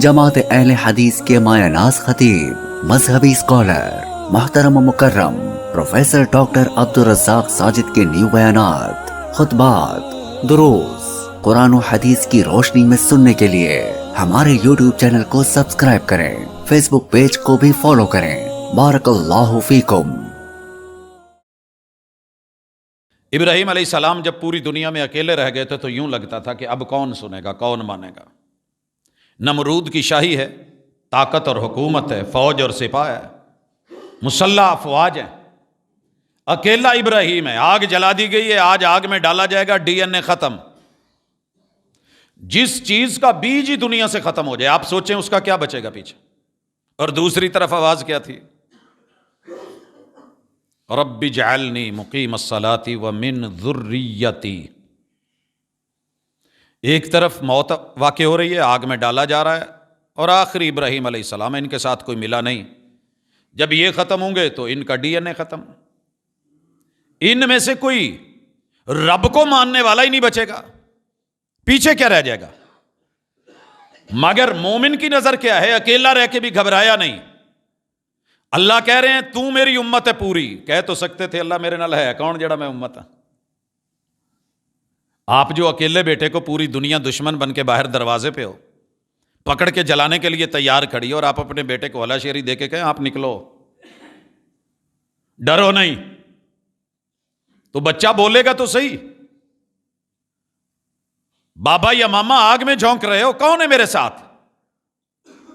جماعت اہل حدیث کے مایہ ناز خطیب، مذہبی اسکالر، محترم و مکرم پروفیسر ڈاکٹر عبدالرزاق ساجد کے نیو بیانات، خطبات، دروس قرآن و حدیث کی روشنی میں سننے کے لیے ہمارے یوٹیوب چینل کو سبسکرائب کریں، فیس بک پیج کو بھی فالو کریں۔ بارک اللہ فیکم۔ ابراہیم علیہ السلام جب پوری دنیا میں اکیلے رہ گئے تھے تو یوں لگتا تھا کہ اب کون سنے گا، کون مانے گا۔ نمرود کی شاہی ہے، طاقت اور حکومت ہے، فوج اور سپاہ ہے، مسلح افواج ہیں، اکیلا ابراہیم ہے۔ آگ جلا دی گئی ہے، آج آگ میں ڈالا جائے گا، ڈی این اے ختم۔ جس چیز کا بیج ہی دنیا سے ختم ہو جائے، آپ سوچیں اس کا کیا بچے گا پیچھے۔ اور دوسری طرف آواز کیا تھی؟ رب اجعلنی مقیم الصلاۃ ومن ذریتی۔ ایک طرف موت واقع ہو رہی ہے، آگ میں ڈالا جا رہا ہے، اور آخری ابراہیم علیہ السلام، ان کے ساتھ کوئی ملا نہیں۔ جب یہ ختم ہوں گے تو ان کا ڈی این اے ختم۔ ان میں سے کوئی رب کو ماننے والا ہی نہیں بچے گا، پیچھے کیا رہ جائے گا؟ مگر مومن کی نظر کیا ہے؟ اکیلا رہ کے بھی گھبرایا نہیں۔ اللہ کہہ رہے ہیں تو میری امت ہے پوری۔ کہہ تو سکتے تھے اللہ میرے نال ہے کون جڑا میں امت ہوں۔ آپ جو اکیلے بیٹے کو پوری دنیا دشمن بن کے باہر دروازے پہ ہو، پکڑ کے جلانے کے لیے تیار کھڑی اور آپ اپنے بیٹے کو ہلا شیری دے کے کہیں آپ نکلو، ڈرو نہیں، تو بچہ بولے گا تو صحیح، بابا یا ماما آگ میں جھونک رہے ہو، کون ہے میرے ساتھ؟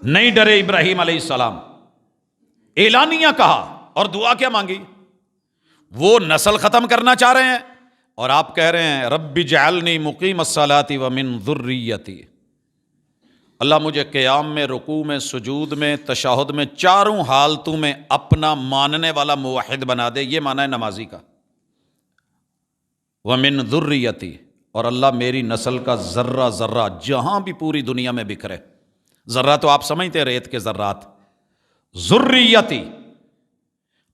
نہیں ڈرے ابراہیم علیہ السلام۔ اعلانیہ کہا اور دعا کیا مانگی؟ وہ نسل ختم کرنا چاہ رہے ہیں اور آپ کہہ رہے ہیں رب اجعلنی مقیم الصلاۃ ومن ذریتی۔ اللہ مجھے قیام میں، رکوع میں، سجود میں، تشہد میں، چاروں حالتوں میں اپنا ماننے والا موحد بنا دے۔ یہ معنی ہے نمازی کا۔ ومن ذریتی، اور اللہ میری نسل کا ذرہ ذرہ جہاں بھی پوری دنیا میں بکھرے، ذرہ تو آپ سمجھتے ہیں ریت کے ذرات، ذریتی،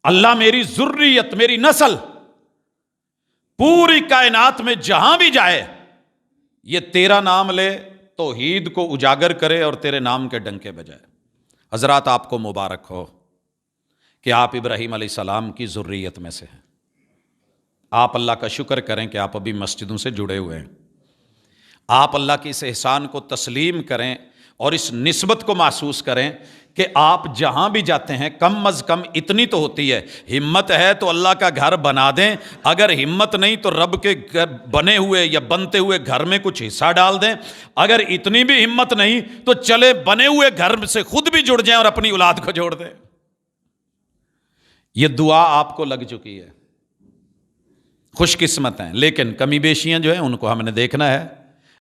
اللہ میری ذریت، میری نسل پوری کائنات میں جہاں بھی جائے یہ تیرا نام لے، توحید کو اجاگر کرے اور تیرے نام کے ڈنکے بجائے۔ حضرات آپ کو مبارک ہو کہ آپ ابراہیم علیہ السلام کی ذریت میں سے ہیں۔ آپ اللہ کا شکر کریں کہ آپ ابھی مسجدوں سے جڑے ہوئے ہیں۔ آپ اللہ کے اس احسان کو تسلیم کریں اور اس نسبت کو محسوس کریں کہ آپ جہاں بھی جاتے ہیں کم از کم اتنی تو ہوتی ہے، ہمت ہے تو اللہ کا گھر بنا دیں، اگر ہمت نہیں تو رب کے بنے ہوئے یا بنتے ہوئے گھر میں کچھ حصہ ڈال دیں، اگر اتنی بھی ہمت نہیں تو چلے بنے ہوئے گھر سے خود بھی جڑ جائیں اور اپنی اولاد کو جوڑ دیں۔ یہ دعا آپ کو لگ چکی ہے، خوش قسمت ہیں۔ لیکن کمی بیشیاں جو ہیں ان کو ہم نے دیکھنا ہے۔